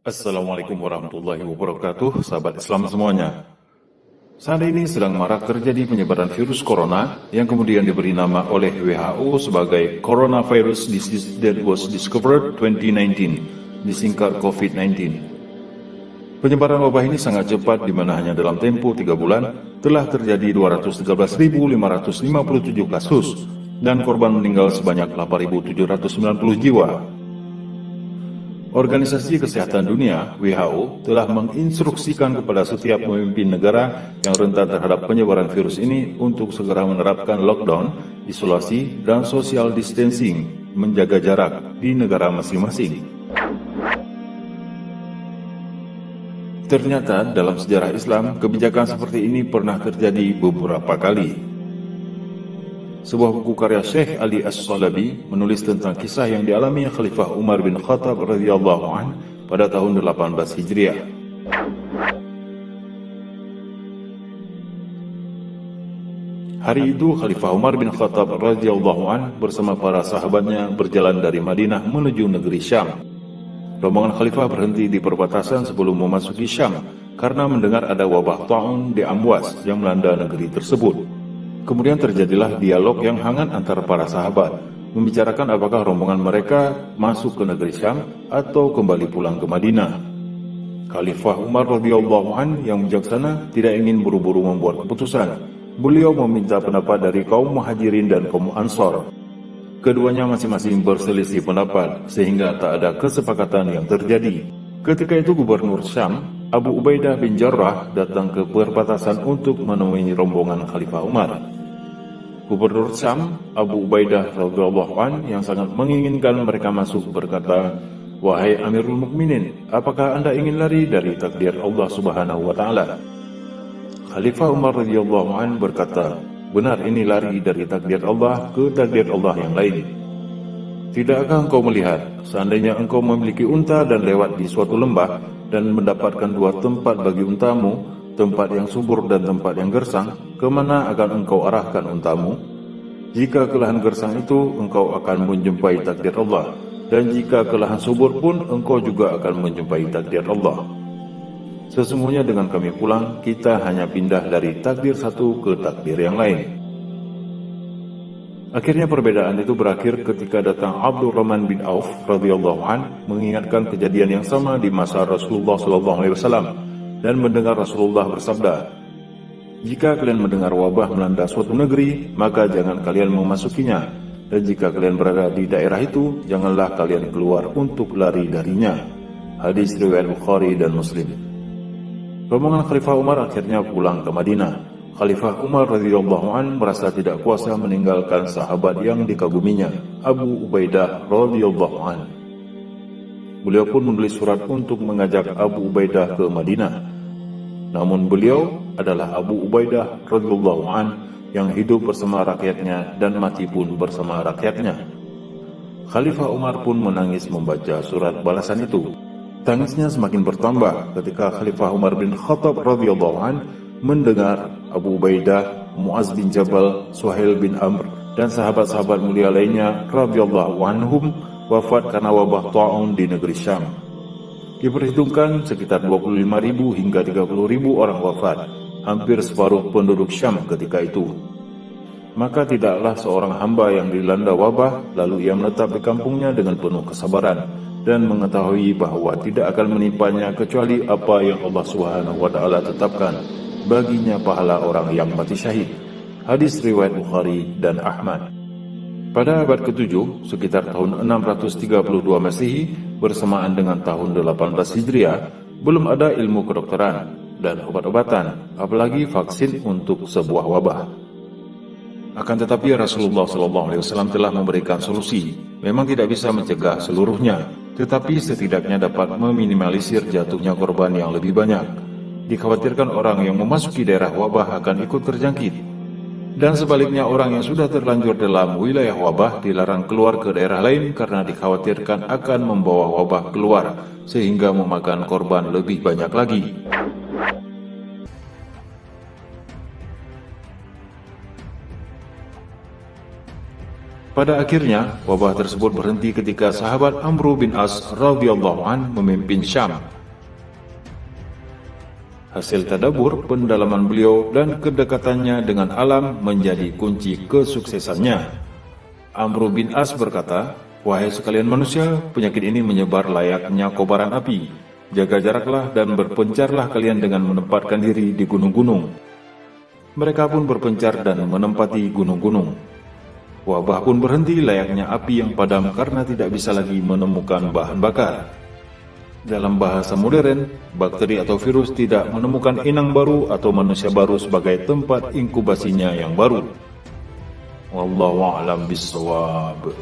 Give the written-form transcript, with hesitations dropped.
Assalamualaikum warahmatullahi wabarakatuh, sahabat Islam semuanya. Saat ini sedang marak terjadi penyebaran virus corona yang kemudian diberi nama oleh WHO sebagai Coronavirus Disease that was discovered 2019, disingkat COVID-19. Penyebaran wabah ini sangat cepat di mana hanya dalam tempo 3 bulan telah terjadi 213.557 kasus dan korban meninggal sebanyak 8.790 jiwa. Organisasi Kesehatan Dunia (WHO) telah menginstruksikan kepada setiap pemimpin negara yang rentan terhadap penyebaran virus ini untuk segera menerapkan lockdown, isolasi, dan social distancing, menjaga jarak di negara masing-masing. Ternyata dalam sejarah Islam, kebijakan seperti ini pernah terjadi beberapa kali. Sebuah buku karya Syekh Ali As-Salabi menulis tentang kisah yang dialami Khalifah Umar bin Khattab radhiyallahu anhu pada tahun 18 Hijriah. Hari itu Khalifah Umar bin Khattab radhiyallahu anhu bersama para sahabatnya berjalan dari Madinah menuju negeri Syam. Rombongan Khalifah berhenti di perbatasan sebelum memasuki Syam karena mendengar ada wabah ta'un di Amwas yang melanda negeri tersebut. Kemudian terjadilah dialog yang hangat antara para sahabat, membicarakan apakah rombongan mereka masuk ke negeri Syam atau kembali pulang ke Madinah. Khalifah Umar radhiyallahu anhu yang bijaksana tidak ingin buru-buru membuat keputusan. Beliau meminta pendapat dari kaum Muhajirin dan kaum Ansor. Keduanya masing-masing berselisih pendapat sehingga tak ada kesepakatan yang terjadi. Ketika itu Gubernur Syam, Abu Ubaidah bin Jarrah datang ke perbatasan untuk menemui rombongan Khalifah Umar. Gubernur Syam, Abu Ubaidah radhiyallahu anhu yang sangat menginginkan mereka masuk berkata, "Wahai Amirul Mukminin, apakah Anda ingin lari dari takdir Allah Subhanahu wa taala?" Khalifah Umar radhiyallahu anhu berkata, "Benar, ini lari dari takdir Allah ke takdir Allah yang lain. Tidakkah engkau melihat, seandainya engkau memiliki unta dan lewat di suatu lembah dan mendapatkan dua tempat bagi untamu, tempat yang subur dan tempat yang gersang, kemana akan engkau arahkan untamu? Jika ke lahan gersang itu, engkau akan menjumpai takdir Allah, dan jika ke lahan subur pun, engkau juga akan menjumpai takdir Allah. Sesungguhnya dengan kami pulang, kita hanya pindah dari takdir satu ke takdir yang lain." Akhirnya perbedaan itu berakhir ketika datang Abdurrahman bin Auf radhiyallahu anhu mengingatkan kejadian yang sama di masa Rasulullah SAW dan mendengar Rasulullah bersabda, "Jika kalian mendengar wabah melanda suatu negeri, maka jangan kalian memasukinya, dan jika kalian berada di daerah itu, janganlah kalian keluar untuk lari darinya." Hadis riwayat Bukhari dan Muslim. Rombongan Khalifah Umar akhirnya pulang ke Madinah. Khalifah Umar radhiyallahu anhu merasa tidak kuasa meninggalkan sahabat yang dikaguminya, Abu Ubaidah radhiyallahu anhu. Beliau pun menulis surat untuk mengajak Abu Ubaidah ke Madinah. Namun beliau adalah Abu Ubaidah radhiyallahu anhu yang hidup bersama rakyatnya dan mati pun bersama rakyatnya. Khalifah Umar pun menangis membaca surat balasan itu. Tangisnya semakin bertambah ketika Khalifah Umar bin Khattab radhiyallahu anhu mendengar Abu Ubaidah, Muaz bin Jabal, Suhail bin Amr, dan sahabat-sahabat mulia lainnya radhiyallahu anhum wafat karena wabah ta'un di negeri Syam. Diperhitungkan sekitar 25.000 hingga 30.000 orang wafat, hampir separuh penduduk Syam ketika itu. Maka tidaklah seorang hamba yang dilanda wabah lalu ia menetap di kampungnya dengan penuh kesabaran dan mengetahui bahwa tidak akan menimpanya kecuali apa yang Allah Subhanahu wa taala tetapkan baginya, pahala orang yang mati syahid. Hadis riwayat Bukhari dan Ahmad. Pada abad ke-7, sekitar tahun 632 Masehi, bersamaan dengan tahun 18 Hijriah, belum ada ilmu kedokteran dan obat-obatan, apalagi vaksin untuk sebuah wabah. Akan tetapi Rasulullah SAW telah memberikan solusi. Memang tidak bisa mencegah seluruhnya, tetapi setidaknya dapat meminimalisir jatuhnya korban yang lebih banyak. Dikhawatirkan orang yang memasuki daerah wabah akan ikut terjangkit. Dan sebaliknya orang yang sudah terlanjur dalam wilayah wabah dilarang keluar ke daerah lain karena dikhawatirkan akan membawa wabah keluar sehingga memakan korban lebih banyak lagi. Pada akhirnya, wabah tersebut berhenti ketika sahabat Amr bin As radhiyallahu anhu memimpin Syam Hasil tadabbur, pendalaman beliau dan kedekatannya dengan alam menjadi kunci kesuksesannya. Amr bin As berkata, "Wahai sekalian manusia, penyakit ini menyebar layaknya kobaran api. Jaga jaraklah dan berpencarlah kalian dengan menempatkan diri di gunung-gunung." Mereka pun berpencar dan menempati gunung-gunung. Wabah pun berhenti layaknya api yang padam karena tidak bisa lagi menemukan bahan bakar. Dalam bahasa modern, bakteri atau virus tidak menemukan inang baru atau manusia baru sebagai tempat inkubasinya yang baru. Wallahu a'lam bishawab.